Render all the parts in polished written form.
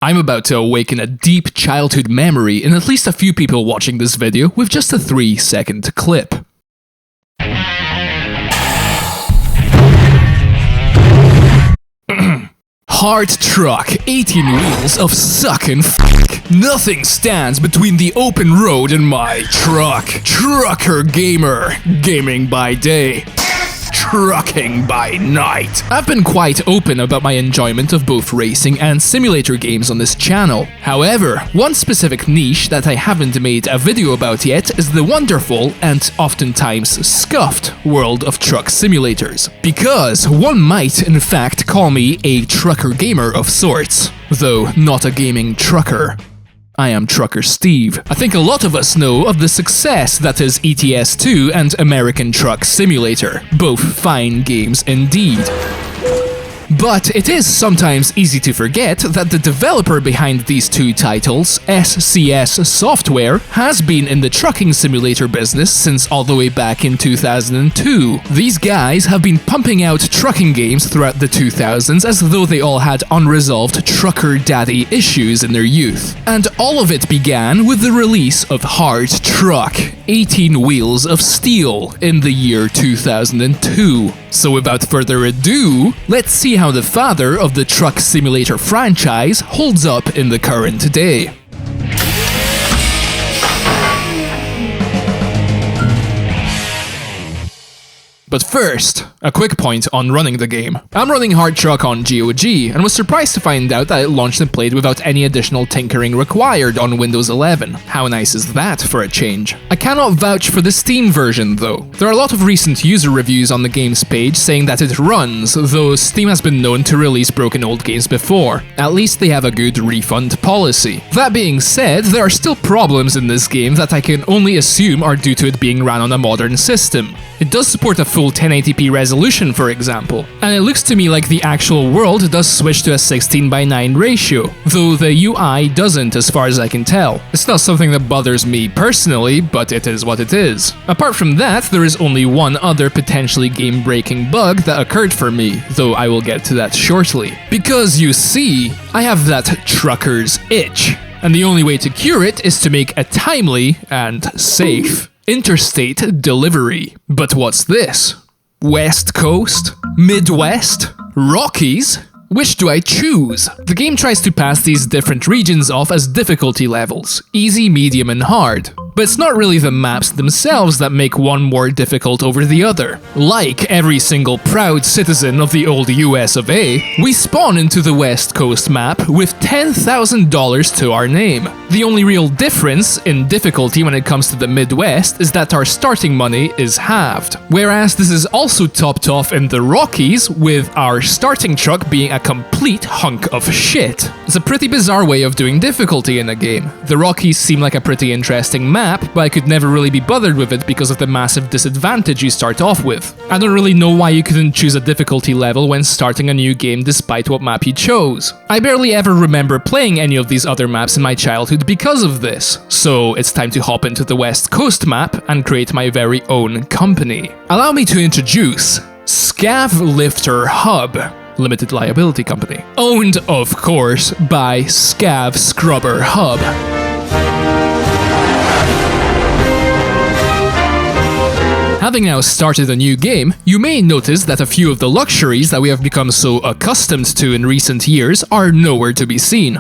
I'm about to awaken a deep childhood memory in at least a few people watching this video with just a 3-second clip. Hard truck, 18 wheels of suckin' f***. Nothing stands between the open road and my truck. Trucker gamer, gaming by day, trucking by night. I've been quite open about my enjoyment of both racing and simulator games on this channel. However, one specific niche that I haven't made a video about yet is the wonderful and oftentimes scuffed world of truck simulators. Because one might in fact call me a trucker gamer of sorts, though not a gaming trucker. I am Trucker Steve. I think a lot of us know of the success that is ETS2 and American Truck Simulator, both fine games indeed. But it is sometimes easy to forget that the developer behind these two titles, SCS Software, has been in the trucking simulator business since all the way back in 2002. These guys have been pumping out trucking games throughout the 2000s as though they all had unresolved trucker daddy issues in their youth. And all of it began with the release of Hard Truck, 18 Wheels of Steel, in the year 2002. So without further ado, let's see how the father of the truck simulator franchise holds up in the current day. But first, a quick point on running the game. I'm running Hard Truck on GOG, and was surprised to find out that it launched and played without any additional tinkering required on Windows 11. How nice is that for a change? I cannot vouch for the Steam version though. There are a lot of recent user reviews on the game's page saying that it runs, though Steam has been known to release broken old games before. At least they have a good refund policy. That being said, there are still problems in this game that I can only assume are due to it being run on a modern system. It does support a full 1080p resolution, for example, and it looks to me like the actual world does switch to a 16:9 ratio, though the UI doesn't as far as I can tell. It's not something that bothers me personally, but it is what it is. Apart from that, there is only one other potentially game-breaking bug that occurred for me, though I will get to that shortly. Because you see, I have that trucker's itch, and the only way to cure it is to make a timely and safe interstate delivery. But what's this? West Coast? Midwest? Rockies? Which do I choose? The game tries to pass these different regions off as difficulty levels, easy, medium, and hard. But it's not really the maps themselves that make one more difficult over the other. Like every single proud citizen of the old US of A, we spawn into the West Coast map with $10,000 to our name. The only real difference in difficulty when it comes to the Midwest is that our starting money is halved. Whereas this is also topped off in the Rockies, with our starting truck being a complete hunk of shit. It's a pretty bizarre way of doing difficulty in a game. The Rockies seem like a pretty interesting map, but I could never really be bothered with it because of the massive disadvantage you start off with. I don't really know why you couldn't choose a difficulty level when starting a new game despite what map you chose. I barely ever remember playing any of these other maps in my childhood because of this, so it's time to hop into the West Coast map and create my very own company. Allow me to introduce Scav Lifter Hub Limited Liability Company, owned of course by Scav Scrubber Hub. Having now started a new game, you may notice that a few of the luxuries that we have become so accustomed to in recent years are nowhere to be seen.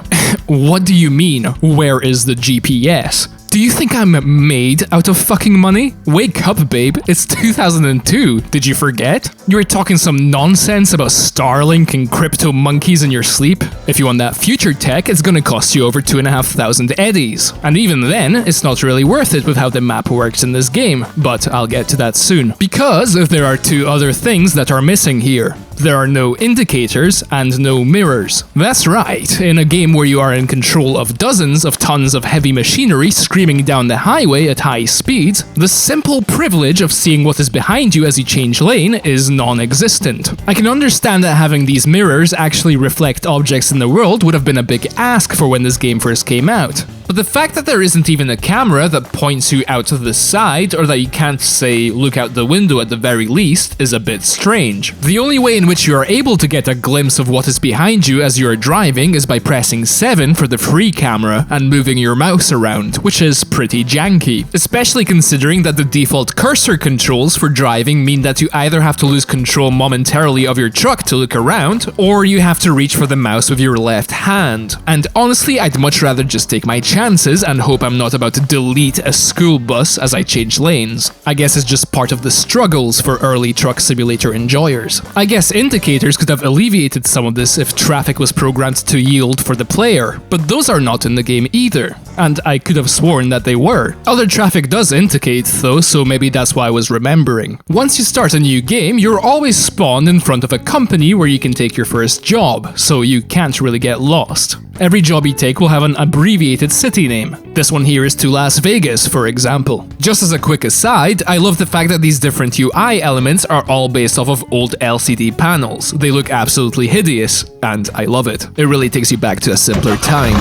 What do you mean, where is the GPS? Do you think I'm made out of fucking money? Wake up, babe, it's 2002, did you forget? You were talking some nonsense about Starlink and crypto monkeys in your sleep? If you want that future tech, it's gonna cost you over 2,500 eddies. And even then, it's not really worth it with how the map works in this game, but I'll get to that soon. Because there are two other things that are missing here. There are no indicators and no mirrors. That's right, in a game where you are in control of dozens of tons of heavy machinery screaming down the highway at high speeds, the simple privilege of seeing what is behind you as you change lane is non-existent. I can understand that having these mirrors actually reflect objects in the world would have been a big ask for when this game first came out. But the fact that there isn't even a camera that points you out to the side, or that you can't, say, look out the window at the very least, is a bit strange. The only way in which you are able to get a glimpse of what is behind you as you are driving is by pressing 7 for the free camera and moving your mouse around, which is pretty janky, especially considering that the default cursor controls for driving mean that you either have to lose control momentarily of your truck to look around, or you have to reach for the mouse with your left hand. And honestly, I'd much rather just take my chances and hope I'm not about to delete a school bus as I change lanes. I guess it's just part of the struggles for early truck simulator enjoyers. I guess indicators could have alleviated some of this if traffic was programmed to yield for the player, but those are not in the game either, and I could have sworn that they were. Other traffic does indicate though, so maybe that's why I was remembering. Once you start a new game, you're always spawned in front of a company where you can take your first job, so you can't really get lost. Every job you take will have an abbreviated city name. This one here is to Las Vegas, for example. Just as a quick aside, I love the fact that these different UI elements are all based off of old LCD panels. They look absolutely hideous, and I love it. It really takes you back to a simpler time.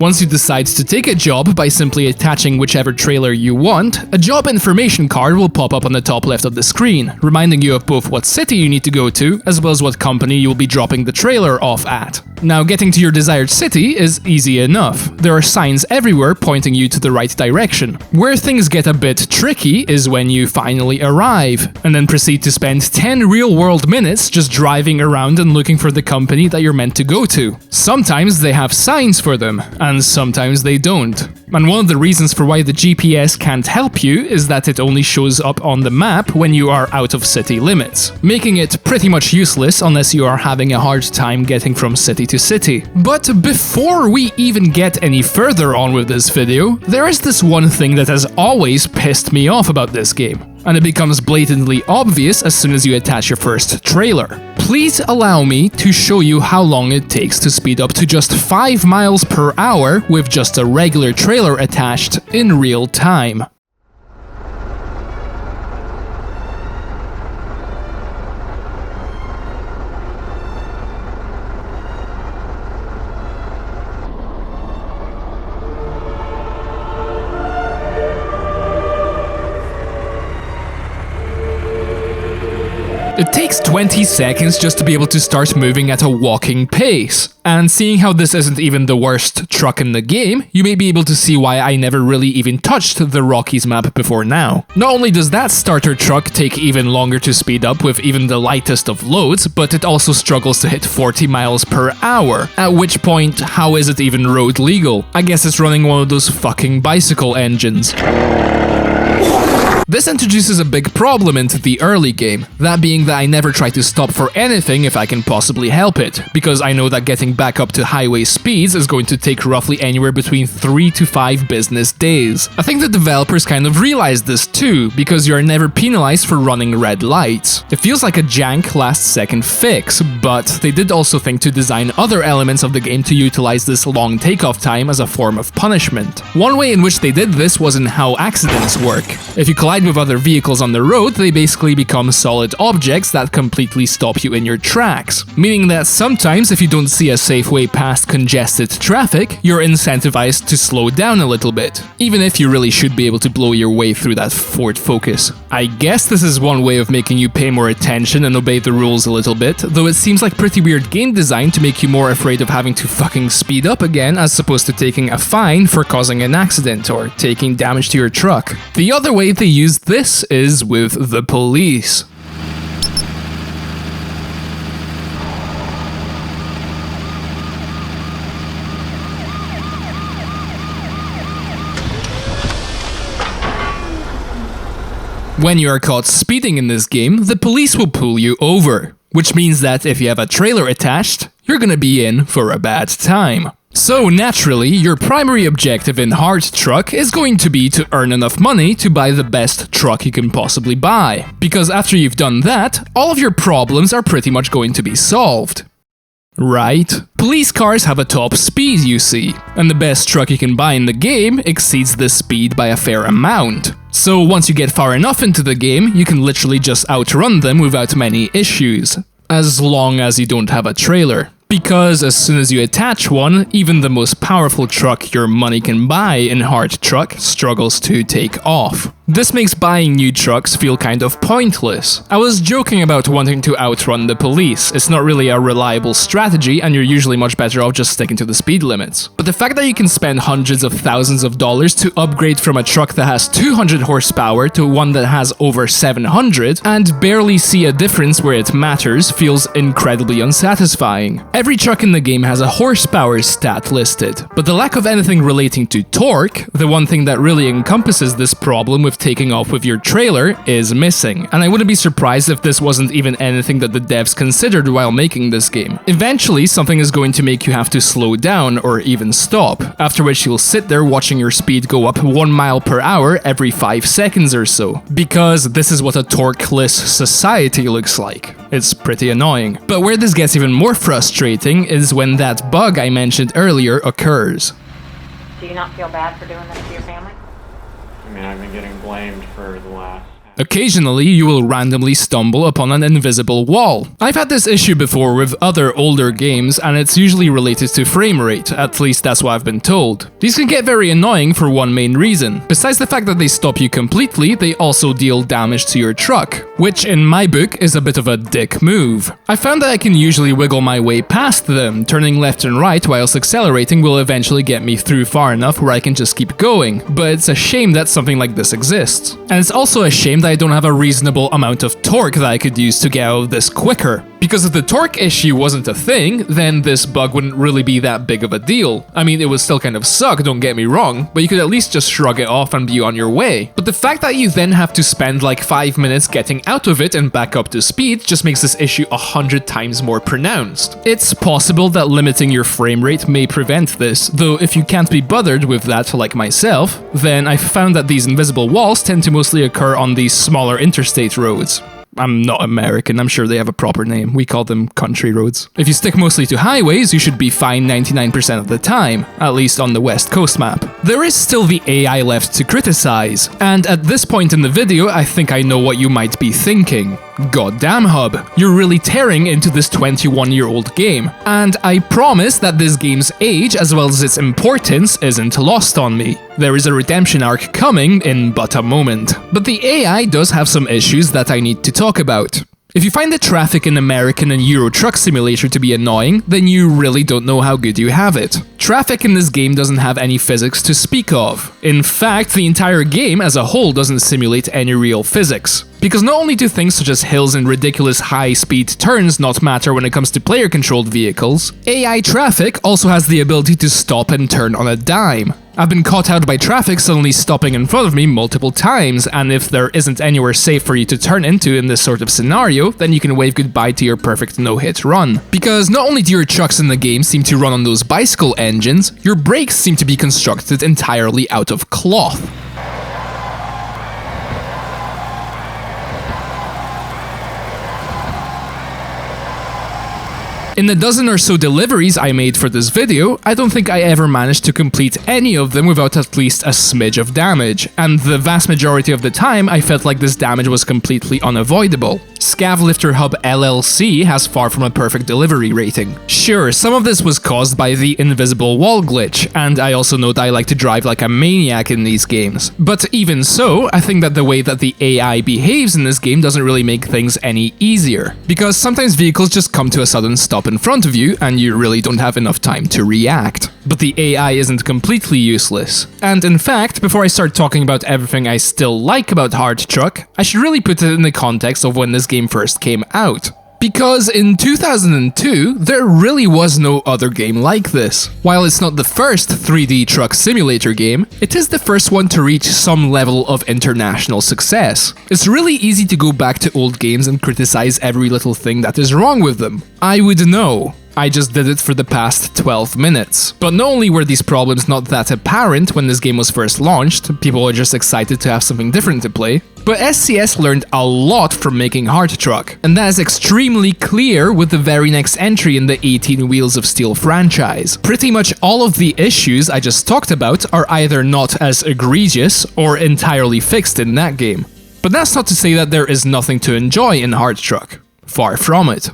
Once you decide to take a job by simply attaching whichever trailer you want, a job information card will pop up on the top left of the screen, reminding you of both what city you need to go to, as well as what company you will be dropping the trailer off at. Now, getting to your desired city is easy enough. There are signs everywhere pointing you to the right direction. Where things get a bit tricky is when you finally arrive, and then proceed to spend 10 real-world minutes just driving around and looking for the company that you're meant to go to. Sometimes they have signs for them, and sometimes they don't. And one of the reasons for why the GPS can't help you is that it only shows up on the map when you are out of city limits, making it pretty much useless unless you are having a hard time getting from city to city. But before we even get any further on with this video, there is this one thing that has always pissed me off about this game, and it becomes blatantly obvious as soon as you attach your first trailer. Please allow me to show you how long it takes to speed up to just 5 miles per hour with just a regular trailer attached in real time. It takes 20 seconds just to be able to start moving at a walking pace. And seeing how this isn't even the worst truck in the game, you may be able to see why I never really even touched the Rockies map before now. Not only does that starter truck take even longer to speed up with even the lightest of loads, but it also struggles to hit 40 miles per hour. At which point, how is it even road legal? I guess it's running one of those fucking bicycle engines. This introduces a big problem into the early game, that being that I never try to stop for anything if I can possibly help it, because I know that getting back up to highway speeds is going to take roughly anywhere between 3 to 5 business days. I think the developers kind of realized this too, because you are never penalized for running red lights. It feels like a jank last-second fix, but they did also think to design other elements of the game to utilize this long takeoff time as a form of punishment. One way in which they did this was in how accidents work. If you collide with other vehicles on the road, they basically become solid objects that completely stop you in your tracks. Meaning that sometimes if you don't see a safe way past congested traffic, you're incentivized to slow down a little bit, even if you really should be able to blow your way through that Ford Focus. I guess this is one way of making you pay more attention and obey the rules a little bit, though it seems like pretty weird game design to make you more afraid of having to fucking speed up again as opposed to taking a fine for causing an accident or taking damage to your truck. The other way they use this is with the police. When you are caught speeding in this game, the police will pull you over, which means that if you have a trailer attached, you're gonna be in for a bad time. So naturally, your primary objective in Hard Truck is going to be to earn enough money to buy the best truck you can possibly buy. Because after you've done that, all of your problems are pretty much going to be solved. Right? Police cars have a top speed, you see, and the best truck you can buy in the game exceeds this speed by a fair amount. So once you get far enough into the game, you can literally just outrun them without many issues. As long as you don't have a trailer. Because as soon as you attach one, even the most powerful truck your money can buy in Hard Truck struggles to take off. This makes buying new trucks feel kind of pointless. I was joking about wanting to outrun the police. It's not really a reliable strategy, and you're usually much better off just sticking to the speed limits. But the fact that you can spend hundreds of thousands of dollars to upgrade from a truck that has 200 horsepower to one that has over 700 and barely see a difference where it matters feels incredibly unsatisfying. Every truck in the game has a horsepower stat listed, but the lack of anything relating to torque, the one thing that really encompasses this problem with taking off with your trailer, is missing. And I wouldn't be surprised if this wasn't even anything that the devs considered while making this game. Eventually, something is going to make you have to slow down or even stop, after which you'll sit there watching your speed go up 1 mile per hour every 5 seconds or so. Because this is what a torqueless society looks like. It's pretty annoying. But where this gets even more frustrating is when that bug I mentioned earlier occurs. Do you not feel bad for doing this to your family? I mean, I've been getting blamed for the last... Occasionally, you will randomly stumble upon an invisible wall. I've had this issue before with other older games, and it's usually related to frame rate, at least that's what I've been told. These can get very annoying for one main reason. Besides the fact that they stop you completely, they also deal damage to your truck, which in my book is a bit of a dick move. I found that I can usually wiggle my way past them, turning left and right whilst accelerating will eventually get me through far enough where I can just keep going, but it's a shame that something like this exists. And it's also a shame that I don't have a reasonable amount of torque that I could use to get out of this quicker. Because if the torque issue wasn't a thing, then this bug wouldn't really be that big of a deal. I mean, it would still kind of suck, don't get me wrong, but you could at least just shrug it off and be on your way. But the fact that you then have to spend like 5 minutes getting out of it and back up to speed just makes this issue 100 times more pronounced. It's possible that limiting your frame rate may prevent this, though if you can't be bothered with that like myself, then I've found that these invisible walls tend to mostly occur on these smaller interstate roads. I'm not American, I'm sure they have a proper name. We call them country roads. If you stick mostly to highways, you should be fine 99% of the time, at least on the West Coast map. There is still the AI left to criticize, and at this point in the video, I think I know what you might be thinking. Goddamn Hub, you're really tearing into this 21-year-old game, and I promise that this game's age as well as its importance isn't lost on me. There is a redemption arc coming in but a moment. But the AI does have some issues that I need to talk about. If you find the traffic in American and Euro Truck Simulator to be annoying, then you really don't know how good you have it. Traffic in this game doesn't have any physics to speak of. In fact, the entire game as a whole doesn't simulate any real physics. Because not only do things such as hills and ridiculous high-speed turns not matter when it comes to player-controlled vehicles, AI traffic also has the ability to stop and turn on a dime. I've been caught out by traffic suddenly stopping in front of me multiple times, and if there isn't anywhere safe for you to turn into in this sort of scenario, then you can wave goodbye to your perfect no-hit run. Because not only do your trucks in the game seem to run on those bicycle engines, your brakes seem to be constructed entirely out of cloth. In the dozen or so deliveries I made for this video, I don't think I ever managed to complete any of them without at least a smidge of damage, and the vast majority of the time I felt like this damage was completely unavoidable. Scavlifter Hub LLC has far from a perfect delivery rating. Sure, some of this was caused by the invisible wall glitch, and I also know that I like to drive like a maniac in these games. But even so, I think that the way that the AI behaves in this game doesn't really make things any easier, because sometimes vehicles just come to a sudden stop in front of you and you really don't have enough time to react. But the AI isn't completely useless. And in fact, before I start talking about everything I still like about Hard Truck, I should really put it in the context of when this game first came out. Because in 2002, there really was no other game like this. While it's not the first 3D truck simulator game, it is the first one to reach some level of international success. It's really easy to go back to old games and criticize every little thing that is wrong with them. I would know. I just did it for the past 12 minutes. But not only were these problems not that apparent when this game was first launched, people were just excited to have something different to play, but SCS learned a lot from making Hard Truck, and that is extremely clear with the very next entry in the 18 Wheels of Steel franchise. Pretty much all of the issues I just talked about are either not as egregious or entirely fixed in that game. But that's not to say that there is nothing to enjoy in Hard Truck. Far from it.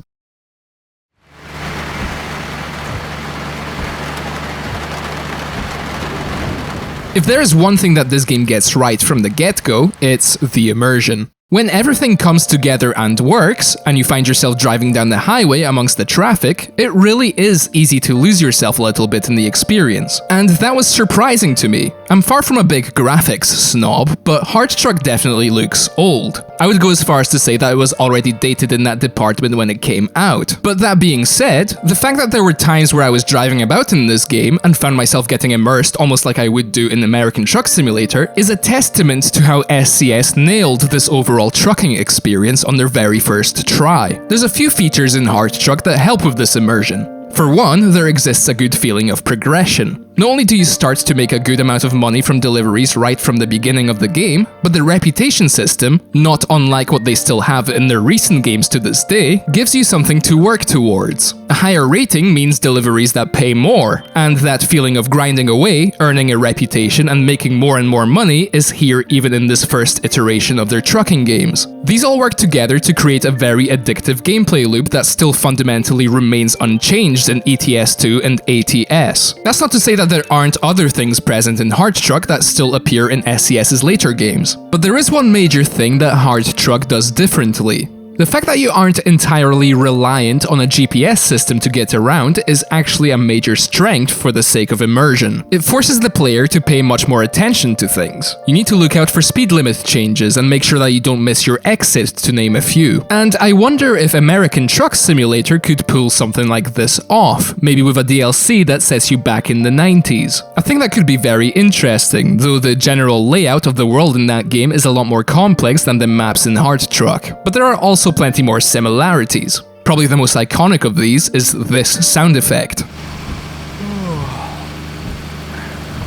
If there is one thing that this game gets right from the get-go, it's the immersion. When everything comes together and works, and you find yourself driving down the highway amongst the traffic, it really is easy to lose yourself a little bit in the experience. And that was surprising to me. I'm far from a big graphics snob, but Heart Truck definitely looks old. I would go as far as to say that it was already dated in that department when it came out. But that being said, the fact that there were times where I was driving about in this game and found myself getting immersed almost like I would do in American Truck Simulator is a testament to how SCS nailed this overall trucking experience on their very first try. There's a few features in Heart Truck that help with this immersion. For one, there exists a good feeling of progression. Not only do you start to make a good amount of money from deliveries right from the beginning of the game, but the reputation system, not unlike what they still have in their recent games to this day, gives you something to work towards. A higher rating means deliveries that pay more, and that feeling of grinding away, earning a reputation, and making more and more money is here even in this first iteration of their trucking games. These all work together to create a very addictive gameplay loop that still fundamentally remains unchanged in ETS2 and ATS. That's not to say that there aren't other things present in Heart Truck that still appear in SCS's later games, but there is one major thing that Heart Truck does differently. The fact that you aren't entirely reliant on a GPS system to get around is actually a major strength for the sake of immersion. It forces the player to pay much more attention to things. You need to look out for speed limit changes and make sure that you don't miss your exit, to name a few. And I wonder if American Truck Simulator could pull something like this off, maybe with a DLC that sets you back in the 90s. I think that could be very interesting, though the general layout of the world in that game is a lot more complex than the maps in Heart Truck. But there are also plenty more similarities. Probably the most iconic of these is this sound effect.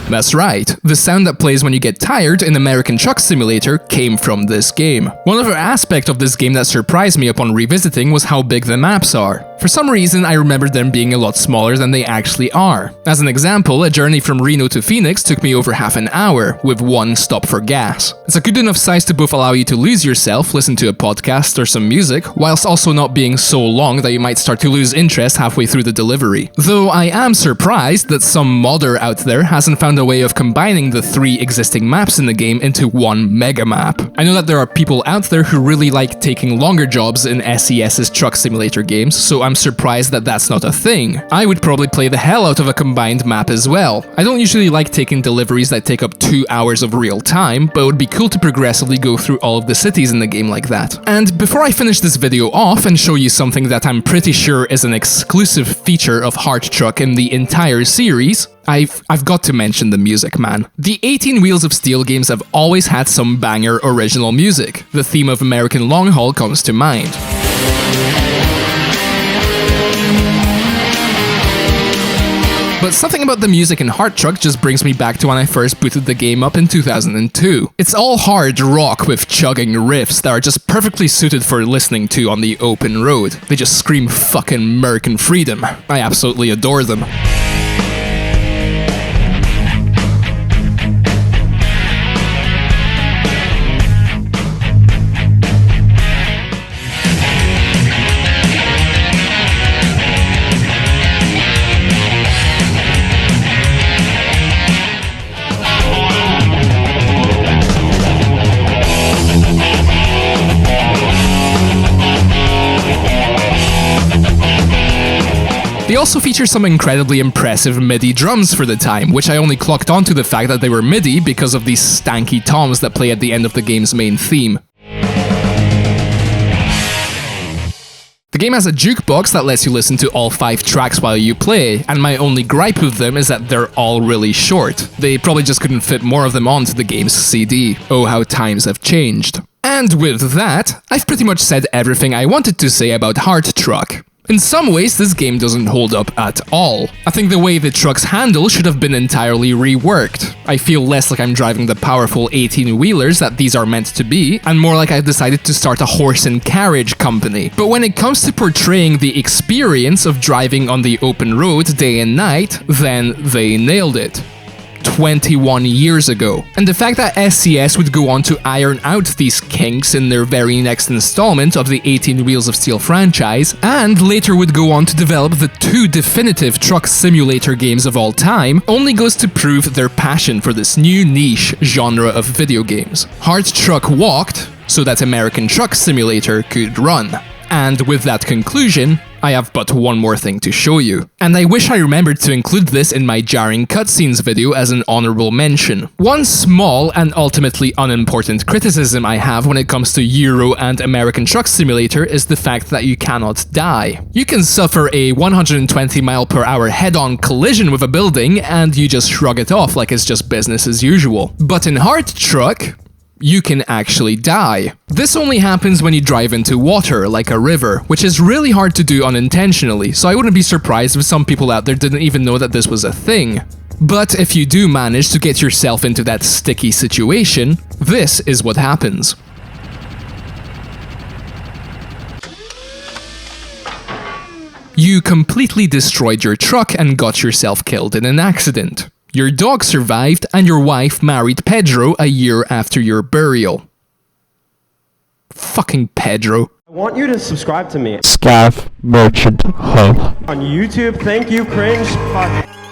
That's right, the sound that plays when you get tired in American Truck Simulator came from this game. One other aspect of this game that surprised me upon revisiting was how big the maps are. For some reason, I remembered them being a lot smaller than they actually are. As an example, a journey from Reno to Phoenix took me over half an hour, with one stop for gas. It's a good enough size to both allow you to lose yourself, listen to a podcast or some music, whilst also not being so long that you might start to lose interest halfway through the delivery. Though I am surprised that some modder out there hasn't found a way of combining the 3 existing maps in the game into one mega map. I know that there are people out there who really like taking longer jobs in SCS's Truck Simulator games, so I'm surprised that that's not a thing. I would probably play the hell out of a combined map as well. I don't usually like taking deliveries that take up 2 hours of real time, but it would be cool to progressively go through all of the cities in the game like that. And before I finish this video off and show you something that I'm pretty sure is an exclusive feature of Heart Truck in the entire series, I've got to mention the music, man. The 18 Wheels of Steel games have always had some banger original music. The theme of American Long Haul comes to mind. But something about the music in Heart Truck just brings me back to when I first booted the game up in 2002. It's all hard rock with chugging riffs that are just perfectly suited for listening to on the open road. They just scream fucking American freedom. I absolutely adore them. They also feature some incredibly impressive MIDI drums for the time, which I only clocked onto the fact that they were MIDI because of these stanky toms that play at the end of the game's main theme. The game has a jukebox that lets you listen to all 5 tracks while you play, and my only gripe with them is that they're all really short. They probably just couldn't fit more of them onto the game's CD. Oh, how times have changed. And with that, I've pretty much said everything I wanted to say about Heart Truck. In some ways, this game doesn't hold up at all. I think the way the trucks handle should have been entirely reworked. I feel less like I'm driving the powerful 18-wheelers that these are meant to be, and more like I've decided to start a horse and carriage company. But when it comes to portraying the experience of driving on the open road day and night, then they nailed it. 21 years ago. And the fact that SCS would go on to iron out these kinks in their very next installment of the 18 Wheels of Steel franchise, and later would go on to develop the 2 definitive truck simulator games of all time, only goes to prove their passion for this new niche genre of video games. Hard Truck walked so that American Truck Simulator could run. And with that conclusion, I have but one more thing to show you. And I wish I remembered to include this in my jarring cutscenes video as an honorable mention. One small and ultimately unimportant criticism I have when it comes to Euro and American Truck Simulator is the fact that you cannot die. You can suffer a 120 mph head-on collision with a building and you just shrug it off like it's just business as usual. But in Hard Truck, you can actually die. This only happens when you drive into water, like a river, which is really hard to do unintentionally, so I wouldn't be surprised if some people out there didn't even know that this was a thing. But if you do manage to get yourself into that sticky situation, this is what happens. You completely destroyed your truck and got yourself killed in an accident. Your dog survived, and your wife married Pedro a year after your burial. Fucking Pedro. I want you to subscribe to me Scav Merchant Hub on YouTube. Thank you, cringe. Fuck.